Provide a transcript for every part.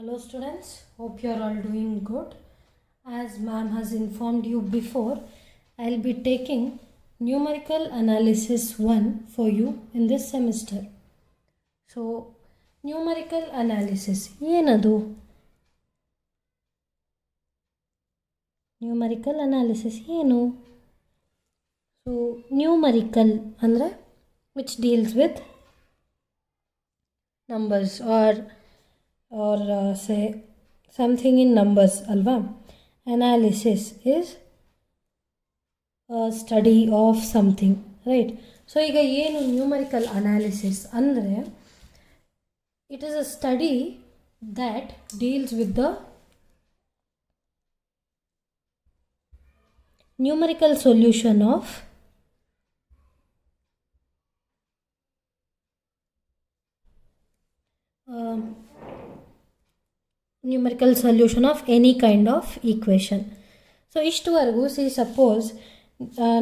Hello students, hope you are all doing good. As ma'am has informed you before, I will be taking numerical analysis 1 for you in this semester. So, numerical analysis, ಏನದು? Numerical analysis ಏನು? So, numerical ಅಂದರೆ which deals with numbers or say something in numbers alva. Analysis is a study of something, right? So ಈಗ ಏನು numerical analysis ಅಂದರೆ it is a study that deals with the numerical solution of numerical solution of any kind of equation. So ಇಷ್ಟುವರೆಗೂ suppose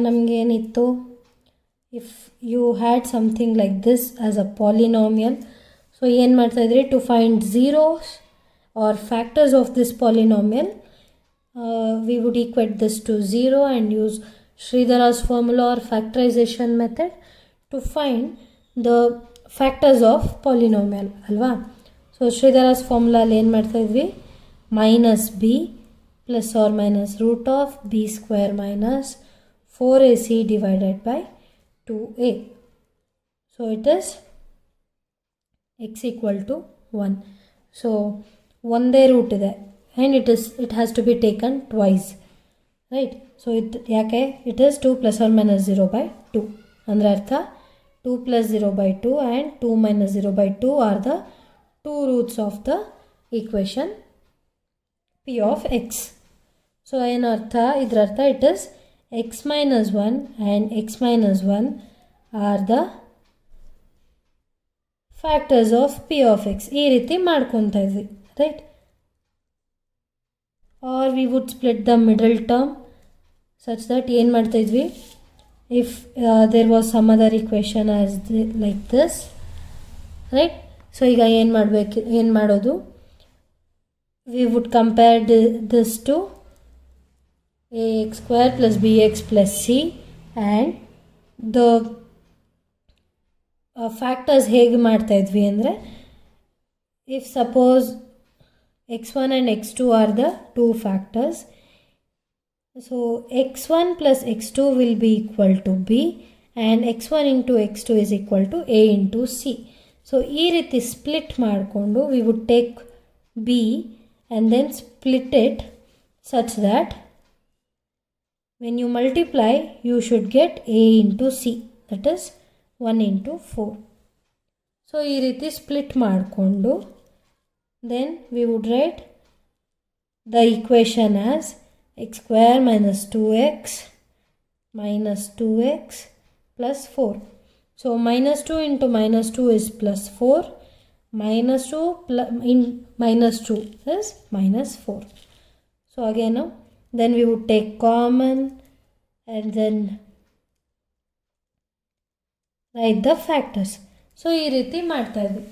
ನಮಗೇನಿತ್ತು, if you had something like this as a polynomial, so ಏನು ಮಾಡ್ತಾ ಇದ್ರಿ, to find zeros or factors of this polynomial, we would equate this to 0 and use Sridhara's formula or factorization method to find the factors of polynomial ಅಲ್ವಾ. So Sridhara's ಫಾರ್ಮುಲಾಲ್ಲಿ ಏನು ಮಾಡ್ತಾ ಇದ್ವಿ, minus B plus or minus root of B square minus 4ac divided by 2a. So it is X equal to 1. So ಒಂದೇ root ಇದೆ and it has to be taken twice, right. So ಯಾಕೆ it is 2 plus or minus 0 by 2 ಅಂದರೆ ಅರ್ಥ 2 plus 0 by 2 and 2 minus 0 by 2 are the two roots of the equation p of x. So ಏನರ್ಥ ಇದರರ್ಥ it is x minus 1 and x minus 1 are the factors of p of x. ಈ ರೀತಿ ಮಾಡ್ಕೊತಾ ಇದ್ವಿ, right? Or we would split the middle term such that ಏನು ಮಾಡ್ತಾ ಇದ್ವಿ, if there was some other equation as like this, right? So ಈಗ ಏನು ಮಾಡೋದು, we would compare this to a x square plus b x plus c and the factors ಹೇಗೆ ಮಾಡ್ತಾಯಿದ್ವಿ ಅಂದರೆ, if suppose x1 and x2 are the two factors, so x1 plus x2 will be equal to b and x1 into x2 is equal to a into c. So ಈ ರೀತಿ split ಮಾಡಿಕೊಂಡು we would take b and then split it such that when you multiply you should get a into c, that is 1 into 4. So ಈ ರೀತಿ split ಮಾಡಿಕೊಂಡು then we would write the equation as x square minus 2x minus 2x plus 4. So minus 2 into minus 2 is plus 4, minus 2 in minus 2 is minus 4. So again then we would take common and then write the factors. So ee riti ಮಾಡ್ತಾ ಇದ್ವಿ,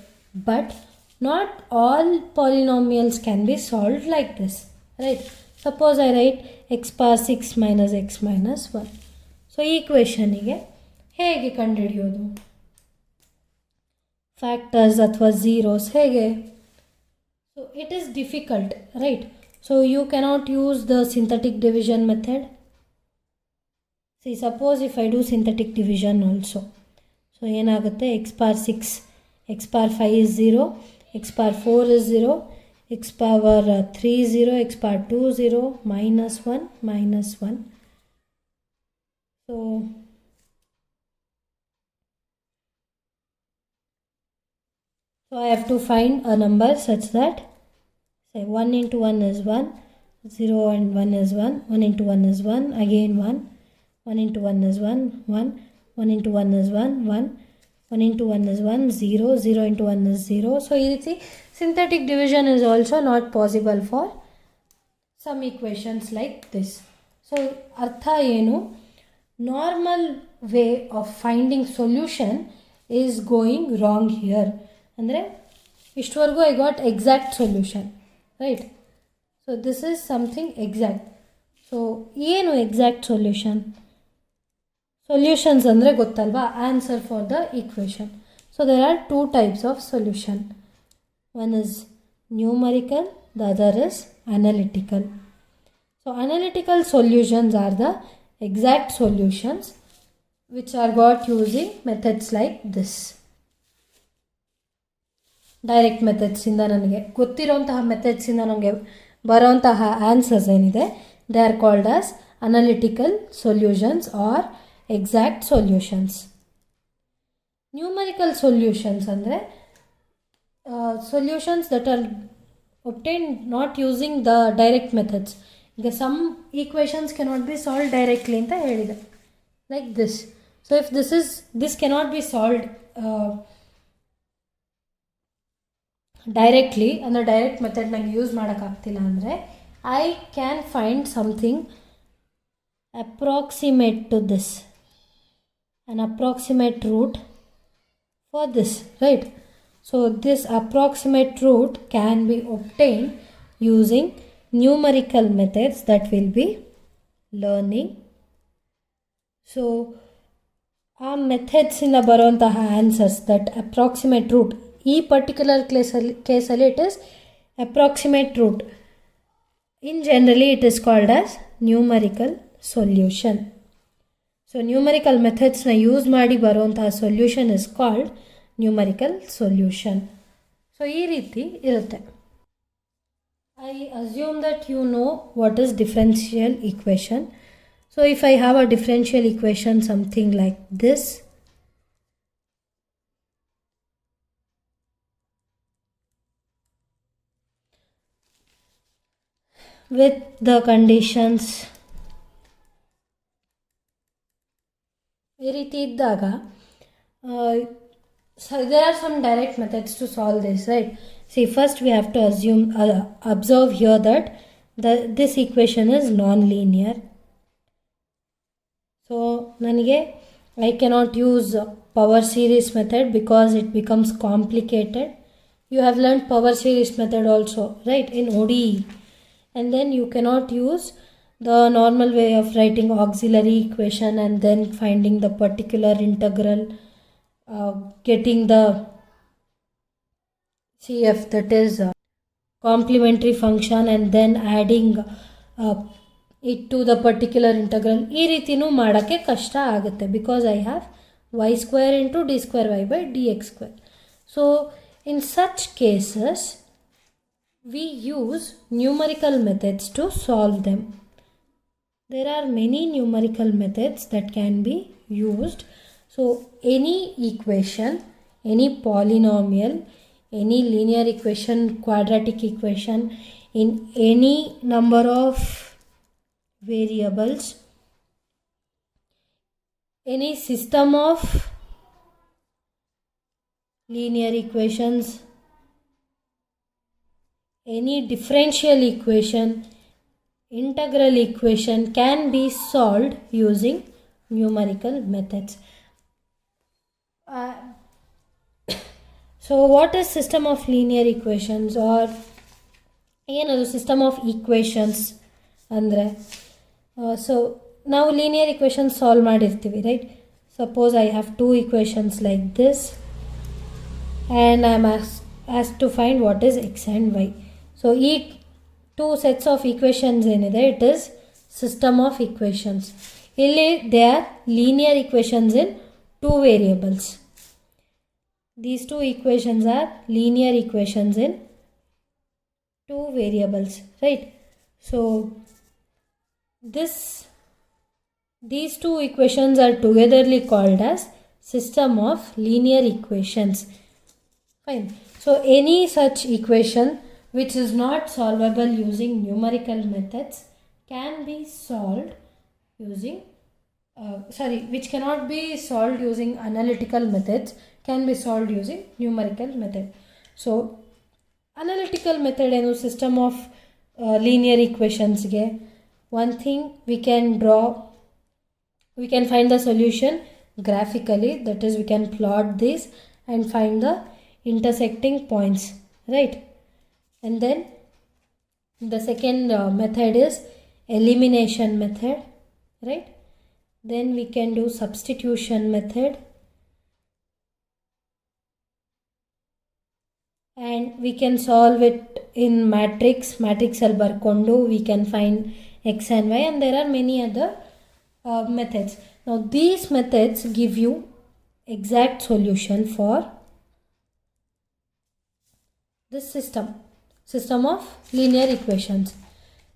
but not all polynomials can be solved like this, right? Suppose I write x power 6 minus x minus 1. So ಈ equationಗೆ ಹೇಗೆ ಕಂಡುಹಿಡಿಯೋದು, factors ಅಥವಾ zeros ಹೇಗೆ? So it is difficult, right? So you cannot use the synthetic division method. See suppose if I do synthetic division also, so ಏನಾಗುತ್ತೆ, X power 6 X power 5 is 0, X power 4 is 0, X power 3 0, X power 2 0, minus 1 minus 1. So I have to find a number such that, say 1 into 1 is 1, 0 and 1 is 1, 1 into 1 is 1, again 1, 1 into 1 is 1, 1, 1 into 1 is 1, 1, 1 into 1 is 1, 0, 0 into 1 is 0. So you see, synthetic division is also not possible for some equations like this. So artha enu, normal way of finding solution is going wrong here. ಅಂದರೆ ಇಷ್ಟವರೆಗೂ I got exact solution, right? So this is something exact. So ಏನು exact solution? Solutions ಅಂದರೆ ಗೊತ್ತಲ್ವಾ, answer for the equation. So there are two types of solution. One is numerical, the other is analytical. So analytical solutions are the exact solutions which are got using methods like this. Direct ಮೆಥಡ್ಸಿಂದ ನನಗೆ ಗೊತ್ತಿರೋಂತಹ ಮೆಥಡ್ಸಿಂದ ನನಗೆ ಬರೋಂತಹ answers ಏನಿದೆ, they are called as analytical solutions or exact solutions. Numerical solutions ಅಂದರೆ solutions that are obtained not using the direct methods. ಈಗ some equations cannot be solve directly ಅಂತ ಹೇಳಿದೆ, like this. So if this cannot be solved directly, ಅಂದರೆ direct method ನಂಗೆ use ಮಾಡೋಕ್ಕಾಗ್ತಿಲ್ಲ ಅಂದರೆ, I can find something approximate to this, an approximate root for this, right? So this approximate root can be obtained using numerical methods that we'll be learning. So ಆ ಮೆಥಡ್ಸಿಂದ ಬರುವಂತಹ answers, that approximate root, ಈ particular ಕೇಸಲ್ಲಿ it is approximate root. In generally it is called as numerical solution. So numerical ಮೆಥಡ್ಸ್ನ use ಮಾಡಿ ಬರುವಂತಹ solution is called numerical solution. So ಈ ರೀತಿ ಇರುತ್ತೆ. I assume that you know what is differential equation. So if I have a differential equation something like this, with the conditions ಈ ರೀತಿ ಇದ್ದಾಗ, there are some direct methods to solve this, right? See, first we have to observe here that this equation is non-linear. So I cannot use power series method because it becomes complicated. You have learned power series method also, right, in ODE. And then you cannot use the normal way of writing auxiliary equation and then finding the particular integral, getting the CF, that is complementary function, and then adding it to the particular integral. ಈ ರೀತಿನೂ ಮಾಡೋಕ್ಕೆ ಕಷ್ಟ ಆಗುತ್ತೆ, because I have y square into d square y by dx square. So in such cases we use numerical methods to solve them. There are many numerical methods that can be used. So any equation, any polynomial, any linear equation, quadratic equation in any number of variables, any system of linear equations, any differential equation, integral equation can be solved using numerical methods. So what is system of linear equations, or ಏನದು system of equations ಅಂದರೆ, so ನಾವು linear equations solve ಮಾಡಿರ್ತೀವಿ, right? Suppose I have two equations like this and I am asked to find what is x and y. So ಈ two sets of equations ಏನಿದೆ, it is system of equations. ಇಲ್ಲಿ they are linear equations in two variables. These two equations are linear equations in two variables, right? So these two equations are togetherly called as system of linear equations. Fine. So any such equation which is not solvable using numerical methods can be solved using which cannot be solved using analytical methods can be solved using numerical method. So analytical method ಏನು, system of linear equations ಗೆ one thing we can find the solution graphically, that is we can plot this and find the intersecting points. right? And then the second method is elimination method, right? Then we can do substitution method, and we can solve it in matrix ಅಲ್ಲಿ ಬರ್ಕೊಂಡು we can find x and y, and there are many other methods. Now these methods give you exact solution for this system of linear equations.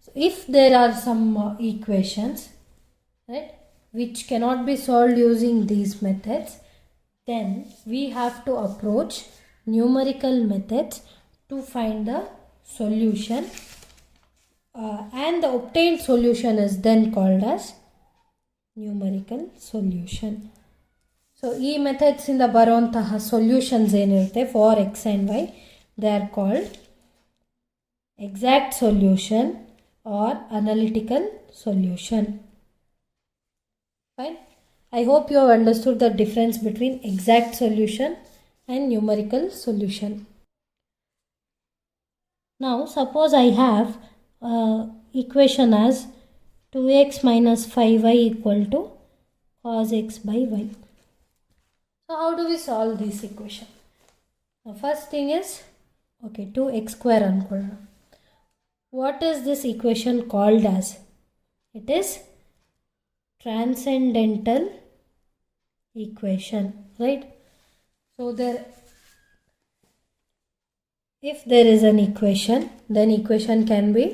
So if there are some equations, right, which cannot be solved using these methods, then we have to approach numerical methods to find the solution, and the obtained solution is then called as numerical solution. So ಈ methods ಇಂದ ಬರುವಂತಹ solutions ಏನಿರುತ್ತೆ for x and y, they are called exact solution or analytical solution. Fine. I hope you have understood the difference between exact solution and numerical solution. Now suppose I have equation as 2x minus 5y equal to cos x by y. So how do we solve this equation? The first thing is, okay, 2x square ankolla. What is this equation called as? It is transcendental equation, right? So if there is an equation, then equation can be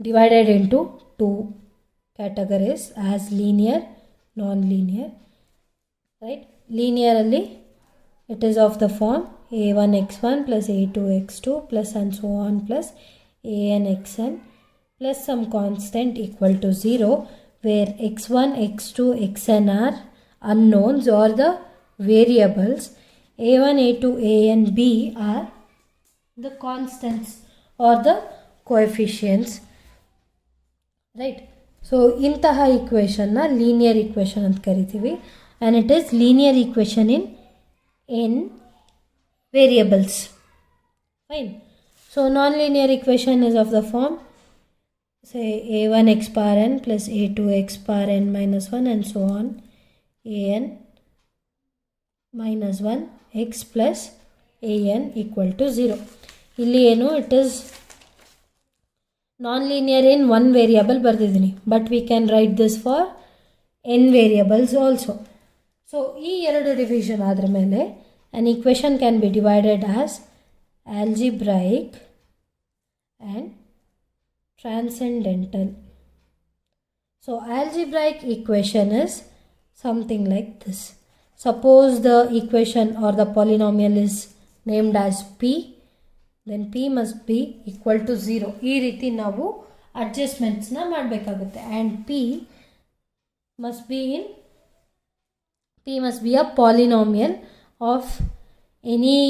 divided into two categories as linear, non-linear, right? Linearly it is of the form a1x1 plus a2x2 plus and so on plus anxn plus some constant equal to 0, where x1, x2, xn are unknowns or the variables, a1, a2, a and b are the constants or the coefficients, right? So intaha equation na linear equation anta karitivi, and it is linear equation in variables. Fine. So non-linear equation is of the form, say a1 x power n plus a2 x power n minus 1 and so on, an minus 1 x plus an equal to 0. Illi eno it is non-linear in one variable bardidini, but we can write this for n variables also. So ee eradu division adra mele an equation can be divided as algebraic and transcendental. So algebraic equation is something like this. Suppose the equation or the polynomial is named as p, then p must be equal to 0. ಈ ರೀತಿ ನಾವು ಅಡ್ಜಸ್ಟ್ಮೆಂಟ್ಸ್ನ ಮಾಡಬೇಕಾಗುತ್ತೆ, and p must be a polynomial of any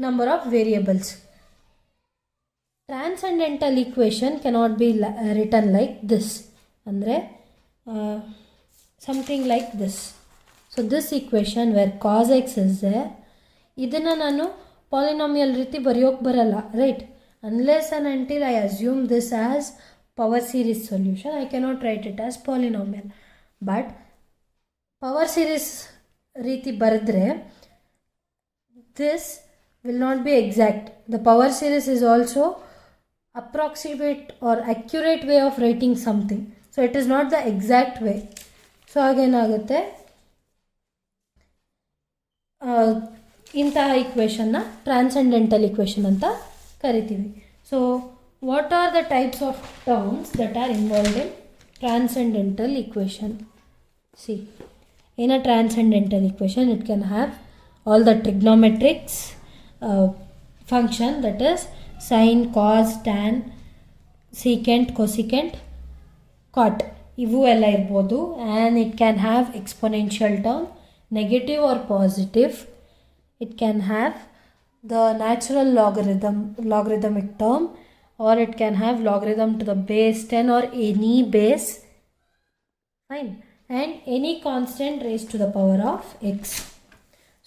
number of variables. Transcendental equation cannot be written like this, andre something like this. So this equation where cos x is there, ಇದನ್ನು ನಾನು polynomial ರೀತಿ ಬರೆಯೋಕೆ ಬರಲ್ಲ, right? Unless and until I assume this as power series solution, I cannot write it as polynomial. But power series ರೀತಿ ಬರೆದ್ರೆ this will not be exact. The power series is also approximate or accurate way of writing something, so it is not the exact way. So ಆಗೇನಾಗುತ್ತೆ, ಇಂತಹ equation ನ transcendental equation ಅಂತ ಕರಿತೀವಿ. So what are the types of terms that are involved in transcendental equation? See, in a transcendental equation it can have all the trigonometrics function, that is sine, cos, tan, secant, cosecant, cot, ivu ella irbodu. And it can have exponential term, negative or positive. It can have the natural logarithmic term, or it can have logarithm to the base 10 or any base. Fine. And any constant raised to the power of x.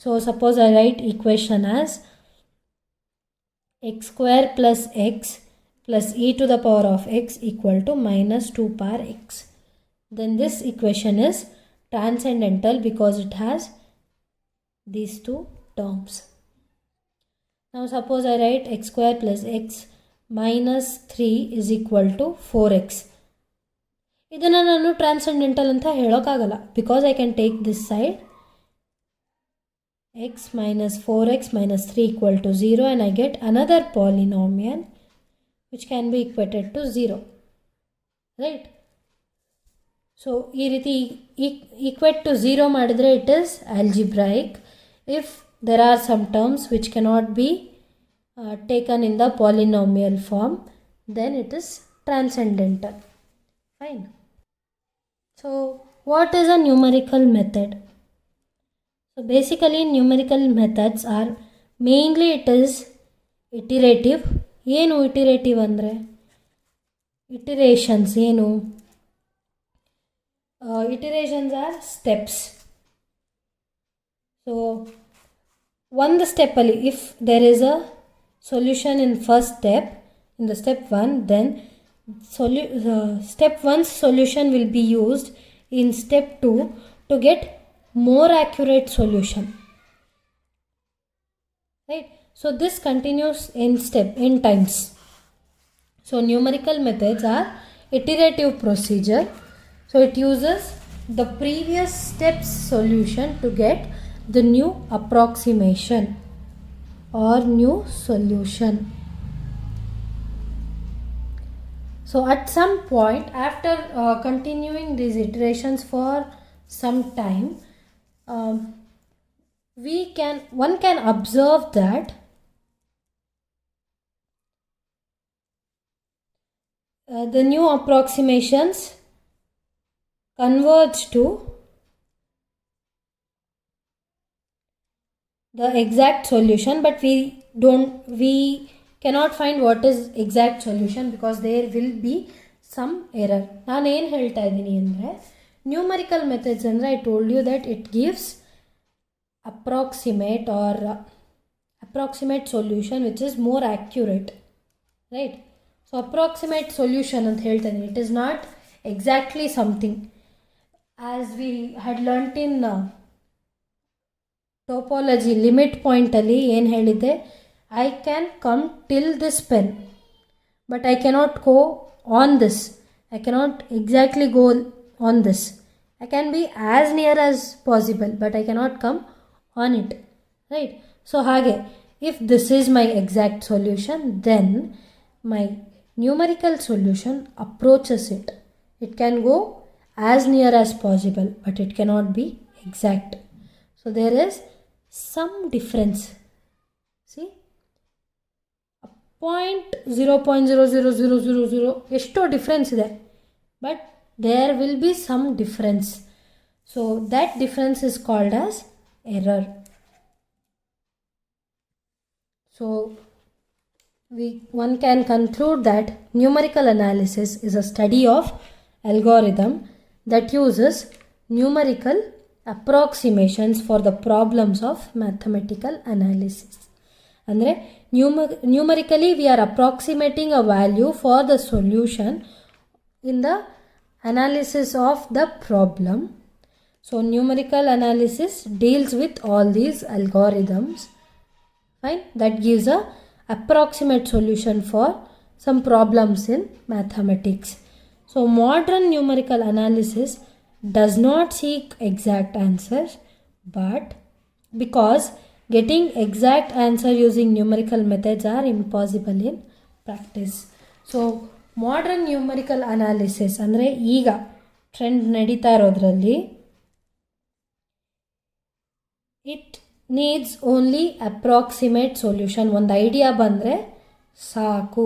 So suppose I write equation as x square plus x plus e to the power of x equal to minus 2 power x. Then this equation is transcendental because it has these two terms. Now suppose I write x square plus x minus 3 is equal to 4x. ಇದನ್ನು ನಾನು transcendental ಅಂತ ಹೇಳೋಕ್ಕಾಗಲ್ಲ because I can take this side x minus 4x minus 3 equal to 0 and I get another polynomial which can be equated to 0. Right? So, ಈ ರೀತಿ equate to 0 ಮಾಡಿದ್ರೆ it is algebraic. If there are some terms which cannot be taken in the polynomial form, then it is transcendental. Fine. So, what is a numerical method? So, basically numerical methods are mainly it is iterative. ಏನು iterative ಅಂದರೆ iterations ಏನು iterations are steps. So ಒಂದು ಸ್ಟೆಪ್ಪಲ್ಲಿ if there is a solution in first step, in the step 1, then step 1's solution will be used in step 2 to get more accurate solution. Right? So this continues in times. So numerical methods are iterative procedure. So it uses the previous step's solution to get the new approximation or new solution. So at some point after continuing these iterations for some time, one can observe that the new approximations converge to the exact solution, but we cannot find what is exact solution because there will be some error. ನಾನು ಏನು ಹೇಳ್ತಾ ಇದ್ದೀನಿ ಅಂದರೆ numerical methods ಅಂದರೆ I told you that it gives approximate solution which is more accurate, right? So approximate solution ಅಂತ ಹೇಳ್ತಾ ಇದ್ದೀನಿ. It is not exactly something. As we had learnt in topology limit point ಅಲ್ಲಿ ಏನು ಹೇಳಿದ್ದೆ, I can come till this pen but I cannot go on this. I cannot exactly go on this. I can be as near as possible but I cannot come on it. Right? So ಹಾಗೆ if this is my exact solution, then my numerical solution approaches it. It can go as near as possible but it cannot be exact. So there is some difference. See? 0.00000 ಎಷ್ಟೋ difference ಇದೆ, but there will be some difference. So that difference is called as error. So one can conclude that numerical analysis is a study of algorithm that uses numerical approximations for the problems of mathematical analysis. ಅಂದರೆ numerically we are approximating a value for the solution in the analysis of the problem. So numerical analysis deals with all these algorithms, fine, that gives a approximate solution for some problems in mathematics. So modern numerical analysis does not seek exact answers, but because getting exact answer using numerical methods are impossible in practice. So modern numerical analysis ಅಂದರೆ ಈಗ trend ನಡೀತಾ ಇರೋದ್ರಲ್ಲಿ it needs only approximate solution. ಒಂದು idea ಬಂದರೆ ಸಾಕು.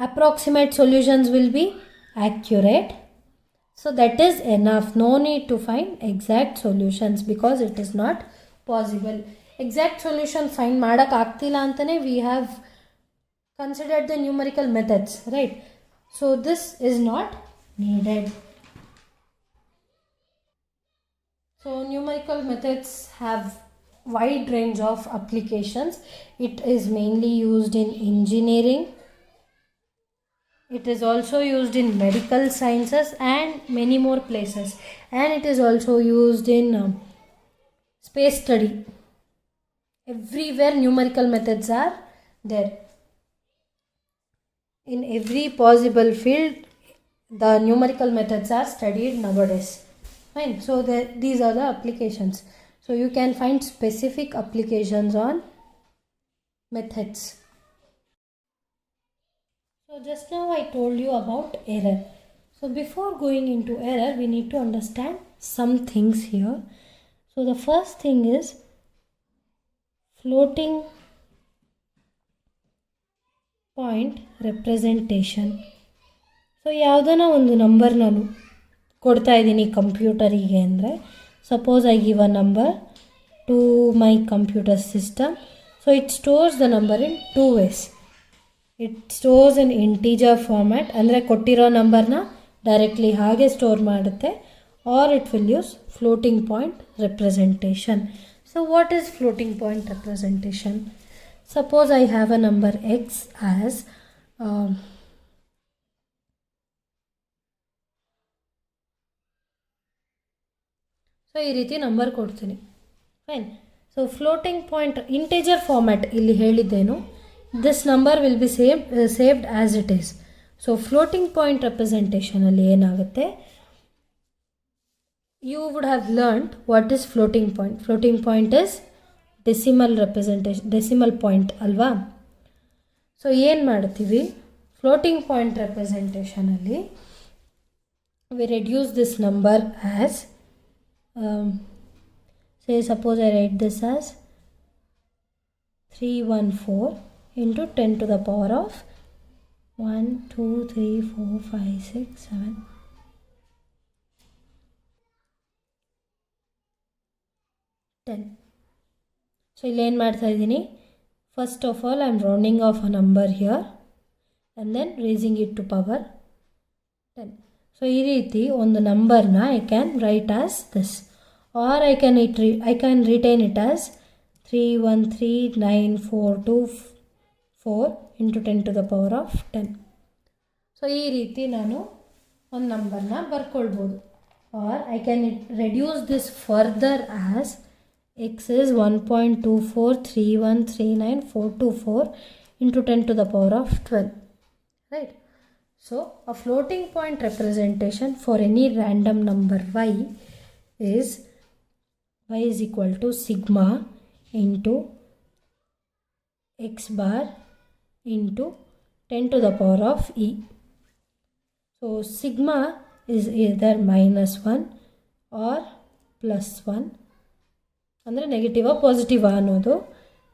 Approximate solutions will be accurate. So that is enough. No need to find exact solutions because it is not possible. Exact solution find madak ಆಗ್ತಿಲ್ಲ ಅಂತಲೇ we have considered the numerical methods, right? So this is not needed. So numerical methods have wide range of applications. It is mainly used in engineering. It is also used in medical sciences and many more places. And it is also used in space study. Everywhere numerical methods are there. In every possible field, the numerical methods are studied nowadays. Fine. So these are the applications. So you can find specific applications on methods. So just now I told you about error. So before going into error, we need to understand some things here. So the first thing is floating point representation. So ಯಾವುದನ್ನ ಒಂದು number ನಾನು ಕೊಡ್ತಾ ಇದ್ದೀನಿ ಕಂಪ್ಯೂಟರಿಗೆ ಅಂದರೆ, suppose I give a number to my computer system. So it stores the number in two ways. It stores in integer format, ಅಂದರೆ ಕೊಟ್ಟಿರೋ ನಂಬರ್ನ ಡೈರೆಕ್ಟ್ಲಿ ಹಾಗೆ ಸ್ಟೋರ್ ಮಾಡುತ್ತೆ, or it will use floating point representation. So what is floating point representation? Suppose I have a number x as so ಈ ರೀತಿ number ಕೊಡ್ತೀನಿ. Fine. So floating point integer format ಇಲ್ಲಿ ಹೇಳಿದ್ದೇನು, this number will be saved as it is. So floating point ರೆಪ್ರೆಸೆಂಟೇಷನಲ್ಲಿ ಏನಾಗುತ್ತೆ, you would have learned what is floating point. Floating point is decimal representation, decimal point ಅಲ್ವಾ. So ಏನು ಮಾಡ್ತೀವಿ, floating point ರೆಪ್ರೆಸೆಂಟೇಷನಲ್ಲಿ we reduce this number as say suppose I write this as 314 into 10 to the power of 1 2 3 4 5 6 7 10. So ಇಲ್ಲೇನು ಮಾಡ್ತಾ ಇದ್ದೀನಿ, first of all I am rounding off a number here and then raising it to power 10. So ಈ ರೀತಿ ಒಂದು ನಂಬರ್ನ I can write as this, or I can retain it as 3139424 into 10 to the power of 10. So ಈ ರೀತಿ ನಾನು ಒಂದು ನಂಬರ್ನ ಬರ್ಕೊಳ್ಬೋದು. Or I can reduce this further as x is 1.243139424 into 10 to the power of 12. Right. So a floating point representation for any random number y is equal to sigma into x bar into 10 to the power of e. So sigma is either -1 or +1, ಅಂದರೆ ನೆಗೆಟಿವಾ ಪಾಸಿಟಿವಾ ಅನ್ನೋದು.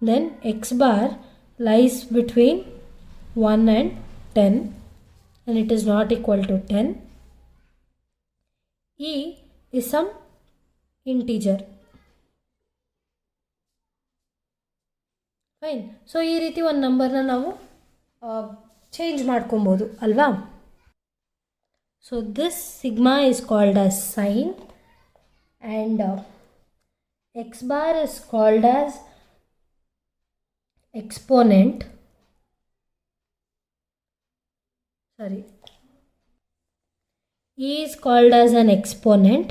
Then x bar lies between 1 and 10 and it is not equal to 10. E is some integer. Fine. So ಈ ರೀತಿ ಒಂದು ನಂಬರ್ನ ನಾವು change ಮಾಡ್ಕೊಬೋದು ಅಲ್ವಾ. So this sigma is called as sine and x bar is called as exponent. E is called as an exponent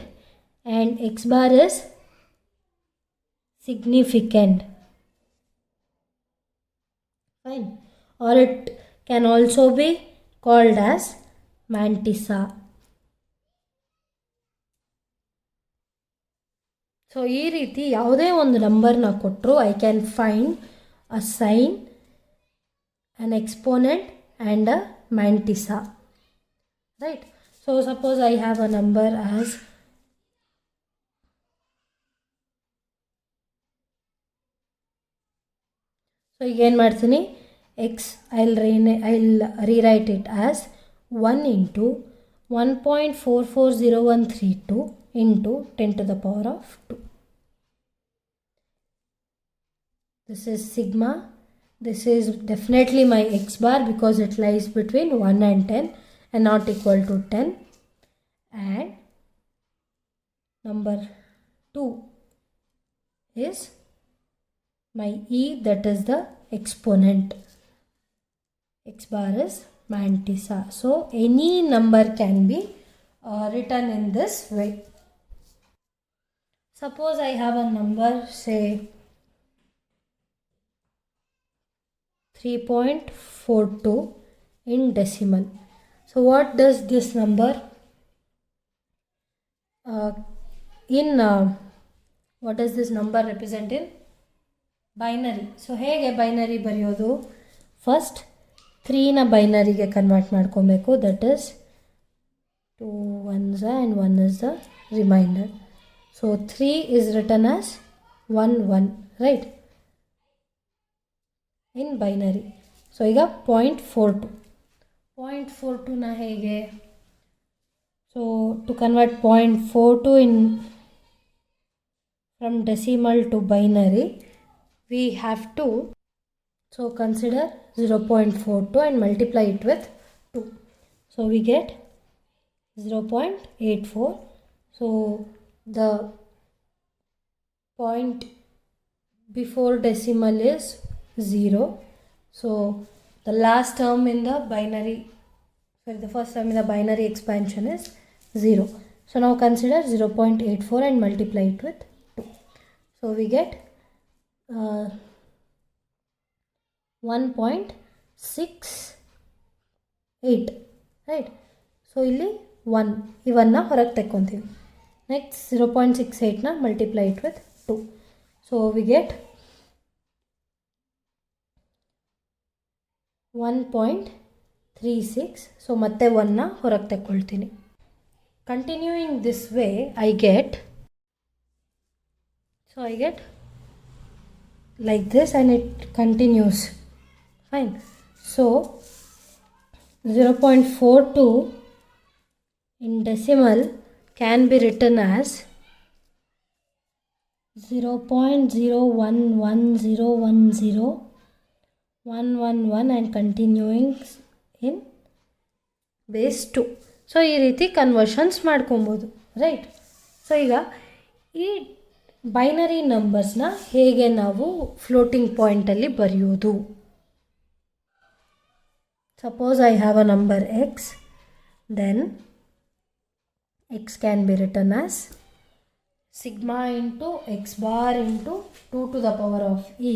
and x bar is significant. Fine. Or it can also be called as mantissa. So ಈ ರೀತಿ ಯಾವುದೇ ಒಂದು ನಂಬರ್ನ ಕೊಟ್ಟರು I can find a sign, an exponent and a mantissa. Right. So suppose I have a number as so again ಮಾಡ್ತೀನಿ x, I'll rewrite it as 1 into 1.440132 into 10 to the power of 2. This is sigma. This is definitely my x bar because it lies between 1 and 10 and not equal to 10. And number 2 is my E, that is the exponent. X bar is mantissa. So any number can be written in this way. Suppose I have a number, say 3.42 in decimal. So what does this number what does this number represent in binary? So ಹೇಗೆ binary ಬರೆಯೋದು? First 3ನ ಬೈನರಿಗೆ convert ಮಾಡ್ಕೊಬೇಕು. That is 2 1s and 1 is the remainder. So 3 is written as 1 1, right, in binary. So ಈಗ 0.42 ನ ಹೇಗೆ? So to convert 0.42 from decimal to binary, we have to consider 0.42 and multiply it with 2. So we get 0.84. So the point before decimal is 0. So the last term in the binary, the first term in the binary expansion is 0. So now consider 0.84 and multiply it with 2. So we get 1.68, right? So ಇಲ್ಲಿ 1 ಇವನ್ನ ಹೊರಗೆ ತೆಕ್ಕೊಂತೀವಿ. Next 0.68ನ multiply it with 2. So we get 1.36. So ಮತ್ತೆ 1ನ ಹೊರಗೆ ತೆಕ್ಕೊಳ್ತೀನಿ. Continuing this way I get like this and it continues. Fine. So 0.42 in decimal can be written as 0.011010111 and continuing in base 2. So ಈ ರೀತಿ conversions ಮಾಡ್ಕೊಬೋದು, right? So ಈಗ ಈ binary ನಂಬರ್ಸ್ನ ಹೇಗೆ ನಾವು ಫ್ಲೋಟಿಂಗ್ ಪಾಯಿಂಟಲ್ಲಿ ಬರೆಯೋದು? Suppose I have a number x, then x can be written as sigma into x bar into 2 to the power of e,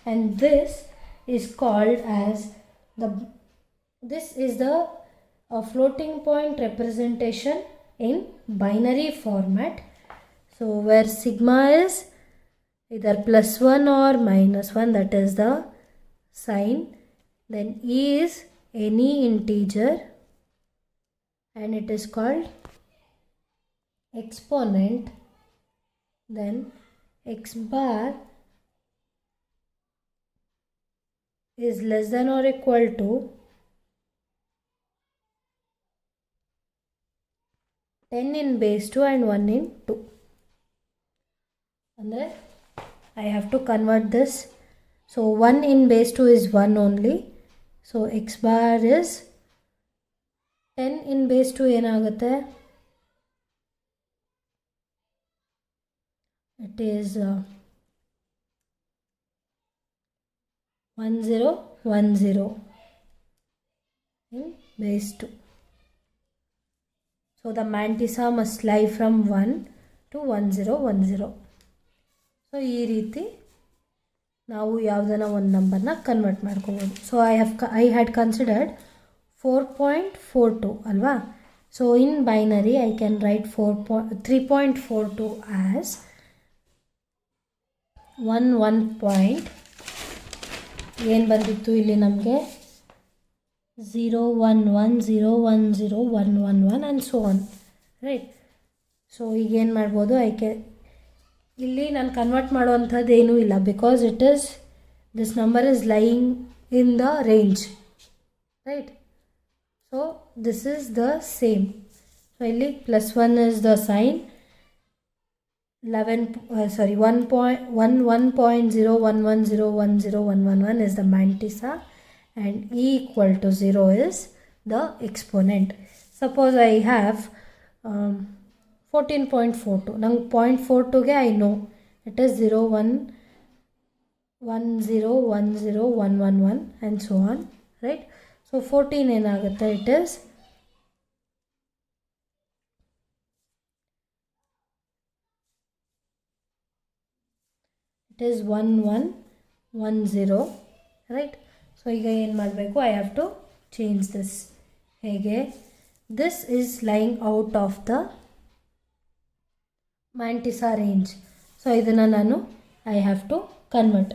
and this is called as a floating point representation in binary format. So where sigma is either +1 or -1, that is the sign. Then e is any integer and it is called exponent. Then x bar is less than or equal to 10 in base 2 and 1 in 2. And then I have to convert this. So 1 in base 2 is 1 only. So x bar is 10 in base 2 ಏನಾಗುತ್ತೆ? It is 1010 in base 2. So the mantissa must lie from 1 to 1010. So ಈ ರೀತಿ ನಾವು ಯಾವುದನ್ನ ಒಂದು ನಂಬರ್ನ convert ಮಾಡ್ಕೋಬೋದು. So I had considered 4.42 ಅಲ್ವಾ? So in binary I can write 3.42 as 1 point ಏನು ಬಂದಿತ್ತು ಇಲ್ಲಿ ನಮಗೆ 0110111 and so on, right? So ಈಗೇನು ಮಾಡ್ಬೋದು, ಇಲ್ಲಿ ನಾನು ಕನ್ವರ್ಟ್ ಮಾಡುವಂಥದ್ದು ಏನೂ ಇಲ್ಲ, because this number is lying in the range, right? So this is the same. So ಇಲ್ಲಿ +1 is the sign, 1.011010111 is the mantissa and e equal to 0 is the exponent. Suppose I have 14.42. ನಂಗೆ 0.42ಗೆ I know it is 0 1 1 0 1 0 1 1 1 and so on, right. So 14 ಏನಾಗುತ್ತೆ, it is it is 1 1 1 0, right. So ಈಗ ಏನು ಮಾಡಬೇಕು, I have to change this. ಹೇಗೆ, this is lying out of the mantissa range. So ಇದನ್ನು ನಾನು I have to convert.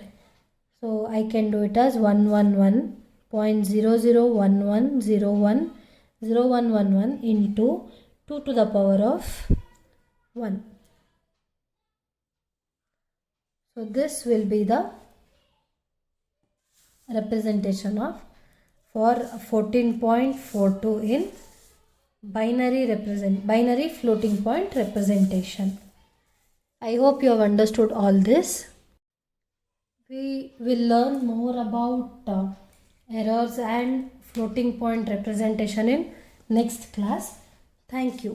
So I can do it as 1 1 1 0.00 1 1 0 1 0 1 1 1 into 2 to the power of 1. So this will be the representation of for 14.42 in binary floating point representation. I hope you have understood all this. We will learn more about errors and floating point representation in next class. Thank you.